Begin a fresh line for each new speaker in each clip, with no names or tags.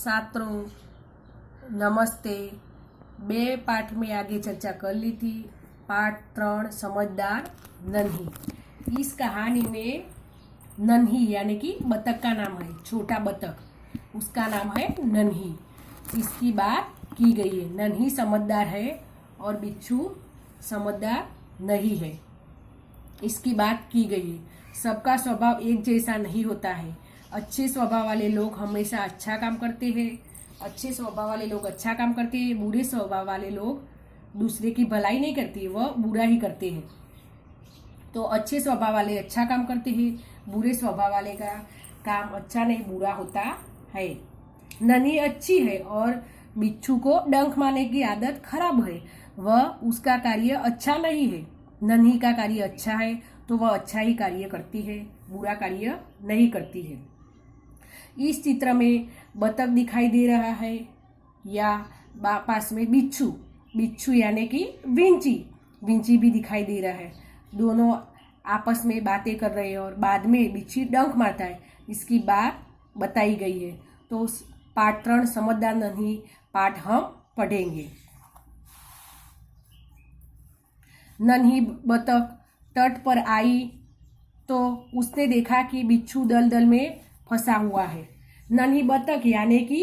छात्रों नमस्ते। बे पाठ में आगे चर्चा कर ली थी। पाठ 3 समझदार नन्ही। इस कहानी में नन्ही यानी कि बतख का नाम है, छोटा बतख, उसका नाम है नन्ही। इसकी बात की गई है। नन्ही समझदार है और बिच्छू समझदार नहीं है, इसकी बात की गई है। सबका स्वभाव एक जैसा नहीं होता है। अच्छे स्वभाव वाले लोग हमेशा अच्छा काम करते हैं, अच्छे स्वभाव वाले लोग अच्छा काम करते हैं। बुरे स्वभाव वाले लोग दूसरे की भलाई नहीं करते, वह बुरा ही करते हैं। तो अच्छे स्वभाव वाले अच्छा काम करते हैं, बुरे स्वभाव वाले का काम अच्छा नहीं बुरा होता है। नन्ही अच्छी है और बिच्छू को डंक मारने की आदत खराब है, वह उसका कार्य अच्छा नहीं है। नन्ही का कार्य अच्छा है तो वह अच्छा ही कार्य करती है, बुरा कार्य नहीं करती है। इस चित्र में बतख दिखाई दे रहा है या पास में बिच्छू, बिच्छू यानी कि विंची, विंची भी दिखाई दे रहा है। दोनों आपस में बातें कर रहे हैं और बाद में बिच्छू डंक मारता है, इसकी बात बताई गई है। तो पाठ 3 समझदार नहीं पाठ हम पढ़ेंगे। नन्ही बतख तट पर आई तो उसने देखा कि बिच्छू दलदल में फंसा हुआ है। नन्ही बतख यानी कि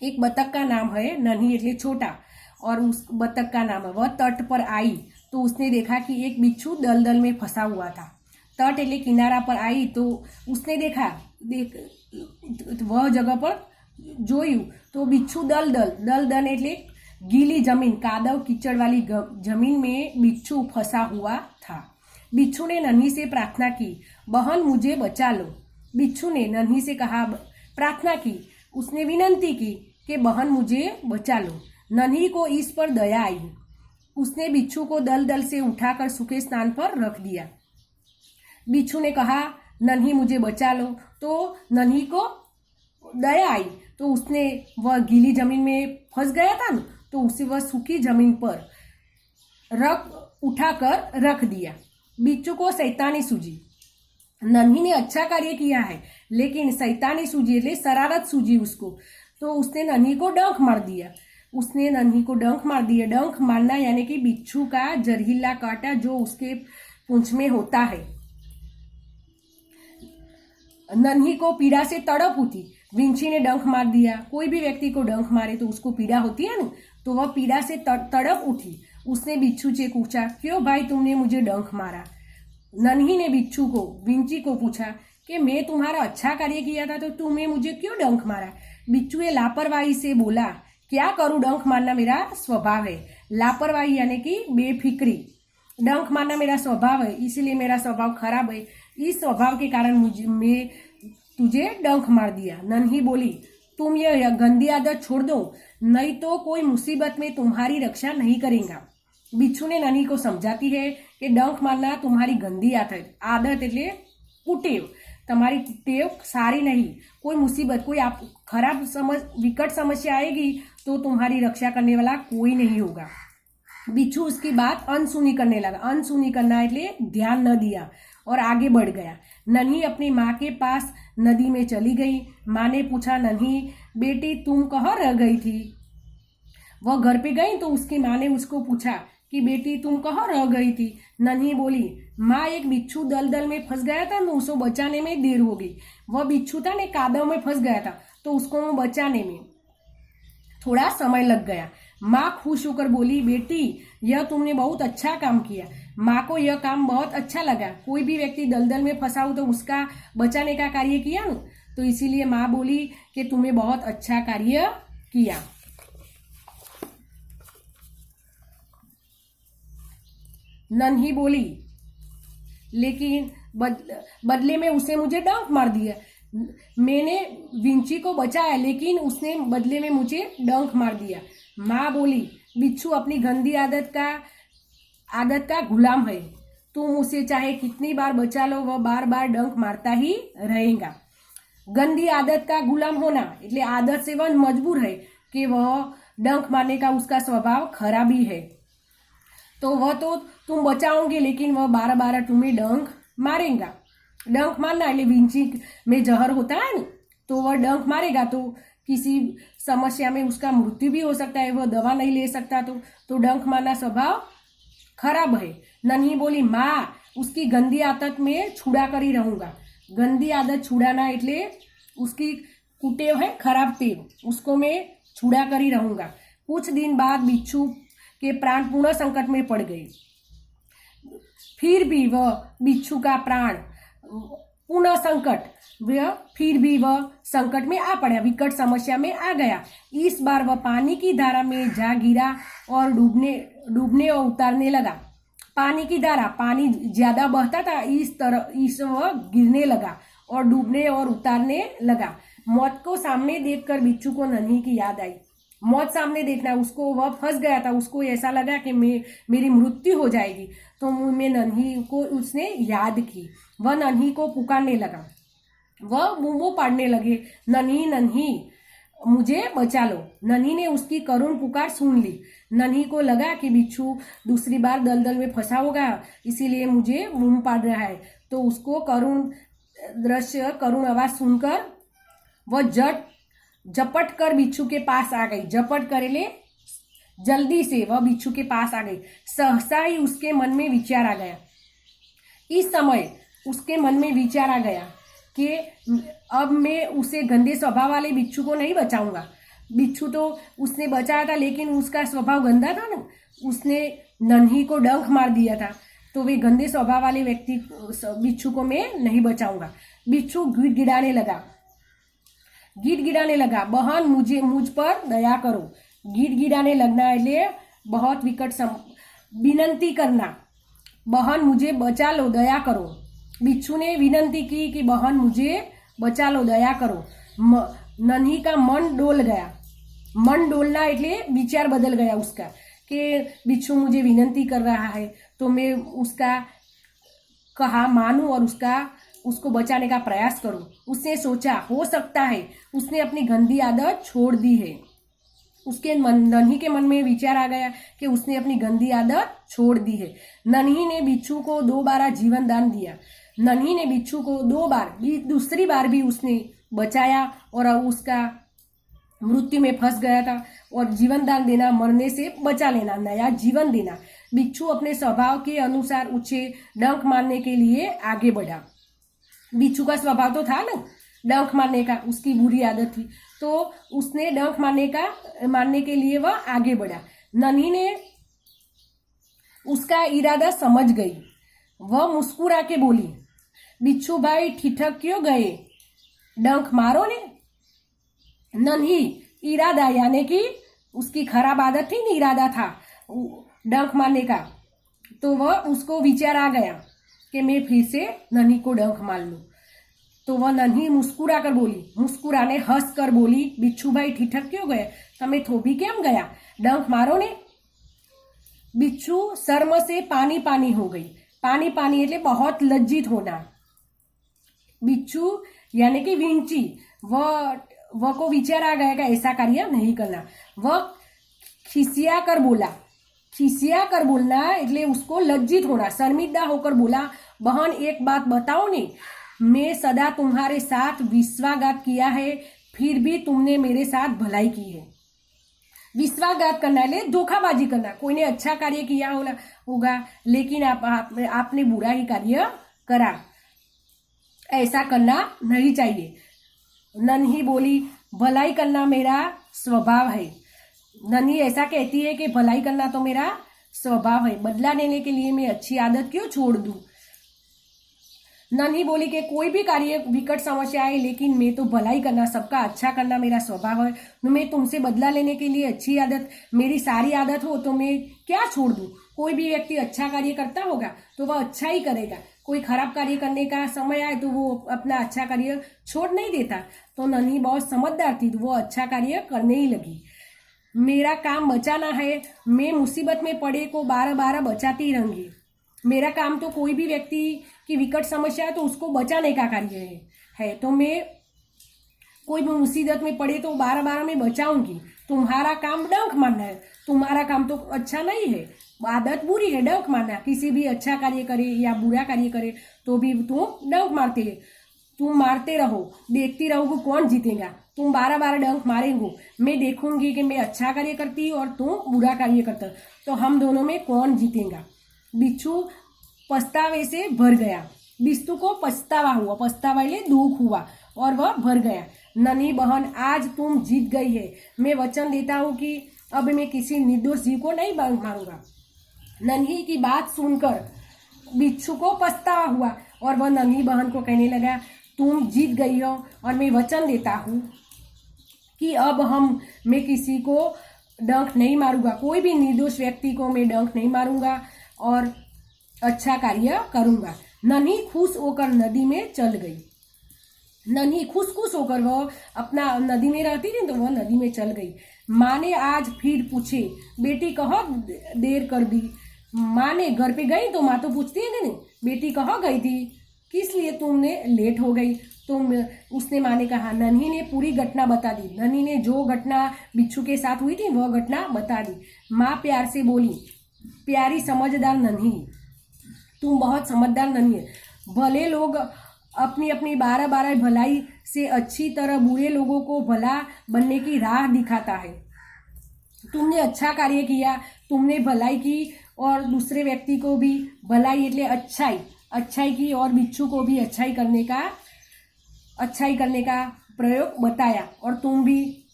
एक बतख का नाम है नन्ही એટલે छोटा, और उस बतख का नाम है। वह तट पर आई तो उसने देखा कि एक बिच्छू दलदल में फंसा हुआ था। तट એટલે किनारा पर आई तो उसने देखा वह जगह पर જોયું तो बिच्छू दलदल, दलदल એટલે गीली जमीन, कादव कीचड़ वाली जमीन में बिच्छू फंसा हुआ था। बिच्छू ने नन्ही से प्रार्थना की, बहन मुझे बचा लो। बिच्छू ने नन्ही से कहा, प्रार्थना की, उसने विनंती की कि बहन मुझे बचा लो। नन्ही को इस पर दया आई, उसने बिच्छू को दलदल से उठाकर सूखे स्थान पर रख दिया। बिच्छू ने कहा, नन्ही मुझे बचा लो, तो नन्ही को दया आई तो उसने वह गीली जमीन में फंस गया था ना, तो उसे वह सूखी जमीन पर उठाकर रख दिया। बिच्छू को शैतानी सूझी। नन्ही ने अच्छा कार्य किया है लेकिन शैतानी सूझी એટલે शरारत सूझी उसको, तो उसने नन्ही को डंक मार दिया। उसने नन्ही को डंक मार दिया। डंक मारना यानी कि बिच्छू का जहरीला कांटा जो उसके पूंछ में होता है। नन्ही को पीड़ा से तड़प उठी। विंची ने डंक मार दिया। कोई भी व्यक्ति को डंक मारे तो उसको पीड़ा होती है ना, तो वह पीड़ा से तड़प उठी। उसने बिच्छू से पूछा, क्यों भाई तुमने मुझे डंक मारा? नन्ही ने बिच्छू को, विंची को पूछा कि मैं तुम्हारा अच्छा कार्य किया था तो तुम्हें मुझे क्यों डंक मारा? बिच्छू ने लापरवाही से बोला, क्या करूं, डंक मारना मेरा स्वभाव है। लापरवाही यानी कि बेफिक्री। डंक मारना मेरा स्वभाव है, इसलिए मेरा स्वभाव खराब है। इस स्वभाव के कारण मैं तुझे डंक मार दिया। नन्ही बोली, तुम यह गंदी आदत छोड़ दो, नहीं तो कोई मुसीबत में तुम्हारी रक्षा नहीं करेगा। बिच्छू ने नन्ही को समझाती है कि डंक मारना तुम्हारी गंदी आदत એટલે कुटेव, तुम्हारी टेव सारी नहीं। कोई मुसीबत, कोई आप खराब विकट समस्या आएगी तो तुम्हारी रक्षा करने वाला कोई नहीं होगा। बिच्छू उसकी बात अनसुनी करने लगा। अनसुनी करना એટલે ध्यान न दिया और आगे बढ़ गया। नन्ही अपनी माँ के पास नदी में चली गई। माँ ने पूछा, नन्ही बेटी तुम कहाँ रह गई थी? वह घर पे गई तो उसकी माँ ने उसको पूछा कि बेटी तुम कहाँ रह गई थी? नन्ही बोली, माँ एक बिच्छू दलदल में फंस गया था, उसको बचाने में देर हो गई। वह बिच्छू था ने कादव में फंस गया था तो उसको बचाने में थोड़ा समय लग गया। माँ खुश होकर बोली, बेटी यह तुमने बहुत अच्छा काम किया। माँ को यह काम बहुत अच्छा लगा। कोई भी व्यक्ति दलदल में फंसा हो तो उसका बचाने का कार्य किया ना, तो इसीलिए माँ बोली कि तुमने बहुत अच्छा कार्य किया। नन्ही बोली, लेकिन बदले में उसे मुझे डंक मार दिया। मैंने विंची को बचाया लेकिन उसने बदले में मुझे डंक मार दिया। माँ बोली, बिच्छू अपनी गंदी आदत का गुलाम है। तुम उसे चाहे कितनी बार बचा लो, वह बार बार डंक मारता ही रहेगा। गंदी आदत का गुलाम होना એટલે आदत से वह मजबूर है कि वह डंक मारने का उसका स्वभाव खराबी है। तो वह तो तुम बचाओगे लेकिन वह बार बार तुम्हें डंक मारेगा। डंक मारना એટલે विंची में जहर होता है ना, तो वह डंक मारेगा तो किसी समस्या में उसका मृत्यु भी हो सकता है, वह दवा नहीं ले सकता तो डंक मारना स्वभाव खराब है। नन्ही बोली माँ उसकी गंदी आदत में छुड़ा कर ही रहूँगा। गंदी आदत छुड़ाना એટલે उसकी कुटेव है, खराब टेव, उसको मैं छुड़ा कर ही रहूँगा। कुछ दिन बाद बिच्छू के प्राण पूर्ण संकट में पड़ गए। फिर भी वह बिच्छू का प्राण पूर्ण संकट, वह फिर भी वह संकट में आ पड़ा, विकट समस्या में आ गया। इस बार वह पानी की धारा में जा गिरा और डूबने और उतारने लगा। पानी की धारा, पानी ज्यादा बहता था, इस वह गिरने लगा और डूबने और उतारने लगा। मौत को सामने देखकर बिच्छू को नन्ही की याद आई। मौत सामने देखना, उसको वह फंस गया था, उसको ऐसा लगा कि मेरी मृत्यु हो जाएगी, तो मैं नन्ही को उसने याद की। वह नन्ही को पुकारने लगा, वह बूमो पाड़ने लगे, नन्ही नन्ही मुझे बचा लो। नन्ही ने उसकी करुण पुकार सुन ली। नन्ही को लगा कि बिच्छू दूसरी बार दलदल में फंसा होगा, इसीलिए मुझे बूम पाड़ रहा है। तो उसको करुण दृश्य, करुण आवाज सुनकर वह झपट कर बिच्छू के पास आ गई। झपट करेले जल्दी से वह बिच्छू के पास आ गई। सहसा ही उसके मन में विचार आ गया। इस समय उसके मन में विचार आ गया कि अब मैं उसे गंदे स्वभाव वाले बिच्छू को नहीं बचाऊंगा। बिच्छू तो उसने बचाया था, लेकिन उसका स्वभाव गंदा था ना, उसने नन्ही को डंक मार दिया था, तो वे गंदे स्वभाव वाले बिच्छू को मैं नहीं बचाऊंगा। बिच्छू गिड़गिड़ाने लगा, बहन मुझ पर दया करो। गिड़गिड़ाने लगना એટલે बहुत विकट विनंती करना, बहन मुझे बचा लो, दया करो। बिच्छू ने विनंती की कि बहन मुझे बचा लो, दया करो। नन्ही का मन डोल गया। मन डोलना એટલે विचार बदल गया उसका कि बिच्छू मुझे विनंती कर रहा है तो मैं उसका कहा मानूं और उसको बचाने का प्रयास करूं। उसने सोचा हो सकता है उसने अपनी गंदी आदत छोड़ दी है। उसके नन्ही के मन में विचार आ गया कि उसने अपनी गंदी आदत छोड़ दी है। नन्ही ने बिच्छू को 2 बार जीवन दान दिया। नन्ही ने बिच्छू को 2 बार, दूसरी बार भी उसने बचाया और उसका मृत्यु में फंस गया था। और जीवन दान देना, मरने से बचा लेना, नया जीवन देना। बिच्छू अपने स्वभाव के अनुसार उसे डंक मारने के लिए आगे बढ़ा। बिच्छू का स्वभाव तो था ना डंक मारने का, उसकी बुरी आदत थी, तो उसने डंक मारने के लिए वह आगे बढ़ा। नन्ही ने उसका इरादा समझ गई। वह मुस्कुरा के बोली, बिच्छू भाई ठिठक क्यों गए, डंक मारो ने। नन्ही इरादा यानी कि उसकी खराब आदत थी, इरादा था डंक मारने का, तो वह उसको विचार आ गया कि मैं फिर से नन्ही को डंक मार लूं। तो वह नन्ही मुस्कुरा कर बोली, मुस्कुराने हंस कर बोली, बिच्छू भाई ठिठक क्यों गए, तमे थोभी केम गया, डंक मारो ने। बिच्छू शर्म से पानी पानी हो गई। पानी पानी એટલે बहुत लज्जित होना। बिच्छू यानी कि विंची, वह को विचार आ गया कि ऐसा कार्य नहीं करना। वह खिसिया कर बोलना એટલે उसको लज्जित होना, शर्मिंदा होकर बोला, बहन एक बात बताओ ने, मैं सदा तुम्हारे साथ विश्वासघात किया है, फिर भी तुमने मेरे साथ भलाई की है। विश्वासघात करना એટલે धोखाबाजी करना। कोई ने अच्छा कार्य किया होगा लेकिन आपने बुरा ही कार्य करा, ऐसा करना नहीं चाहिए। नन्ही बोली, भलाई करना मेरा स्वभाव है। नन्ही ऐसा कहती है कि भलाई करना तो मेरा स्वभाव है, बदला लेने के लिए मैं अच्छी आदत क्यों छोड़ दूं। नन्ही बोली कि कोई भी कार्य विकट समस्या है, लेकिन मैं तो भलाई करना, सबका अच्छा करना मेरा स्वभाव है। मैं तुमसे बदला लेने के लिए अच्छी आदत, मेरी सारी आदत हो तो मैं क्या छोड़ दूं। कोई भी व्यक्ति अच्छा कार्य करता होगा तो वह अच्छा ही करेगा, कोई खराब कार्य करने का समय आए तो वो अपना अच्छा कार्य छोड़ नहीं देता। तो नन्ही बहुत समझदार थी, तो वो अच्छा कार्य करने ही लगी। मेरा काम बचाना है, मैं मुसीबत में पड़े को 12 बचाती रहूंगी। मेरा काम तो कोई भी व्यक्ति की विकट समस्या है तो उसको बचाने का कार्य है, तो मैं कोई भी मुसीबत में पड़े तो 12 में बचाऊंगी। तुम्हारा काम डंक मारना है, तुम्हारा काम तो अच्छा नहीं है, आदत बुरी है डंक मारना। किसी भी अच्छा कार्य करे या बुरा कार्य करे तो भी तुम डंक मारते है। तुम मारते रहो, देखती रहोगे कौन जीतेगा। तुम 12-12 डंक मारेंगे, मैं देखूंगी कि मैं अच्छा कार्य करती और तुम बुरा कार्य करते, तो हम दोनों में कौन जीतेगा। बिच्छू पछतावे से भर गया। बिच्छू को पछतावा हुआ, पछतावा ले दुख हुआ और वह भर गया। नन्ही बहन, आज तुम जीत गई है। मैं वचन देता हूँ कि अब मैं किसी निर्दोष जीव को नहीं मारूंगा। नन्ही की बात सुनकर बिच्छू को पछतावा हुआ और वह नन्ही बहन को कहने लगा, तुम जीत गई हो और मैं वचन देता हूँ कि अब मैं किसी को डंक नहीं मारूंगा, कोई भी निर्दोष व्यक्ति को मैं डंक नहीं मारूंगा और अच्छा कार्य करूंगा। नन्ही खुश होकर नदी में चल गई। नन्ही खुश होकर वह अपना नदी में रहती थी, तो वह नदी में चल गई। माँ ने आज फिर पूछे, बेटी कहाँ देर कर दी। माँ ने घर पे गई तो माँ तो पूछती है कि नहीं, बेटी कहाँ गई थी, किस लिए तुमने लेट हो गई। तो उसने माँ ने कहा, नन्ही ने पूरी घटना बता दी। नन्ही ने जो घटना बिच्छू के साथ हुई थी वह घटना बता दी। माँ प्यार से बोली, प्यारी समझदार नन्ही, तुम बहुत समझदार नन्ही है। भले लोग अपनी अपनी 12-12 भलाई से अच्छी तरह बुरे लोगों को भला बनने की राह दिखाता है। तुमने अच्छा कार्य किया, तुमने भलाई की और दूसरे व्यक्ति को भी भलाई એટલે अच्छाई की और बिच्छू को भी अच्छाई करने का प्रयोग बताया और तुम भी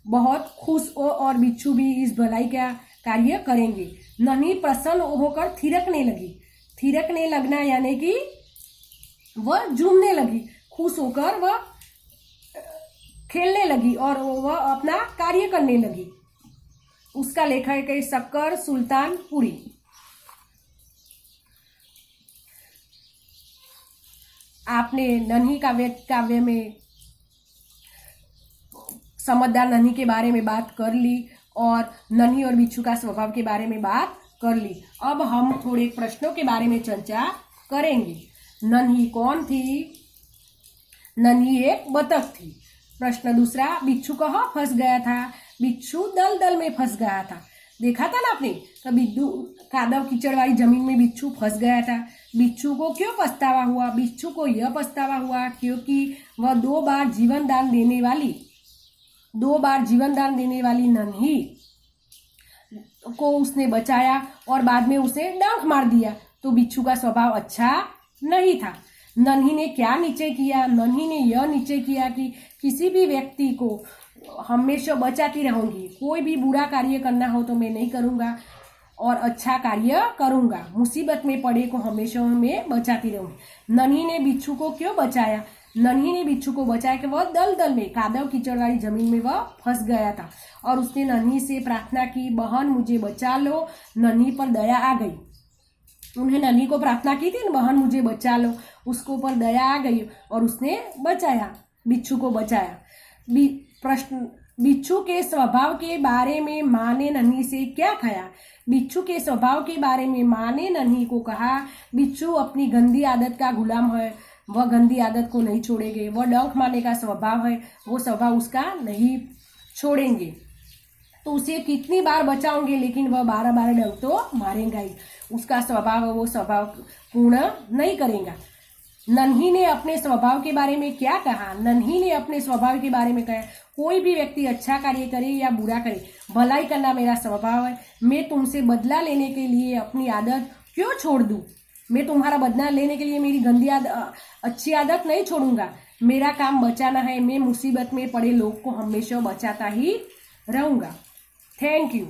बहुत खुश हो और बिच्छू भी इस भलाई का कार्य करेंगे। नन्ही प्रसन्न होकर थिरकने लगना यानी कि वह झूमने लगी, खुश होकर वह खेलने लगी और वह अपना कार्य करने लगी। उसका लेखक है शक्कर सुल्तानपुरी। आपने नन्ही काव्य में समझदार नन्ही के बारे में बात कर ली और नन्ही और बिच्छू का स्वभाव के बारे में बात कर ली। अब हम थोड़े प्रश्नों के बारे में चर्चा करेंगे। नन्ही कौन थी? नन्ही एक बतख थी। प्रश्न दूसरा, बिच्छू कहाँ फंस गया था? बिच्छू दलदल में फंस गया था। देखा था ना आपने, तो कादव कीचड़ वाली जमीन में बिच्छू फंस गया था। बिच्छू को क्यों पछतावा हुआ? बिच्छू को यह पछतावा हुआ क्योंकि वह 2 बार जीवन दान देने वाली नन्ही को उसने बचाया और बाद में उसे डंक मार दिया, तो बिच्छू का स्वभाव अच्छा नहीं था। नन्ही ने क्या निश्चय किया? नन्ही ने यह निश्चय किया कि किसी भी व्यक्ति को हमेशा बचाती रहूंगी। कोई भी बुरा कार्य करना हो तो मैं नहीं करूंगा और अच्छा कार्य करूंगा। मुसीबत में पड़े को हमेशा मैं बचाती रहूंगी। नन्ही ने बिच्छू को क्यों बचाया? नन्ही ने बिच्छू को बचाया कि वह दलदल में कादव कीचड़ वाली जमीन में वह फंस गया था और उसने नन्ही से प्रार्थना की, बहन मुझे बचा लो। नन्ही पर दया आ गई। उन्हें नन्ही को प्रार्थना की थी, बहन मुझे बचा लो। उसको पर दया आ गई और उसने बचाया, बिच्छू को बचाया। प्रश्न, बिच्छू के स्वभाव के बारे में माँ ने नन्ही से क्या कहा? बिच्छू के स्वभाव के बारे में माँ ने नन्ही को कहा, बिच्छू अपनी गंदी आदत का गुलाम है, वह गंदी आदत को नहीं छोड़ेंगे। वह डंक मारने का स्वभाव है, वो स्वभाव उसका नहीं छोड़ेंगे। तो उसे कितनी बार बचाओगे लेकिन वह 12-12 डंक तो मारेगा ही। उसका स्वभाव है, वो स्वभाव पूर्ण नहीं करेगा। नन्ही ने अपने स्वभाव के बारे में क्या कहा? नन्ही ने अपने स्वभाव के बारे में कहा, कोई भी व्यक्ति अच्छा कार्य करे या बुरा करे, भलाई करना मेरा स्वभाव है। मैं तुमसे बदला लेने के लिए अपनी आदत क्यों छोड़ दूं? मैं तुम्हारा बदला लेने के लिए मेरी गंदी अच्छी आदत नहीं छोड़ूंगा। मेरा काम बचाना है। मैं मुसीबत में पड़े लोग को हमेशा बचाता ही रहूंगा। Thank you.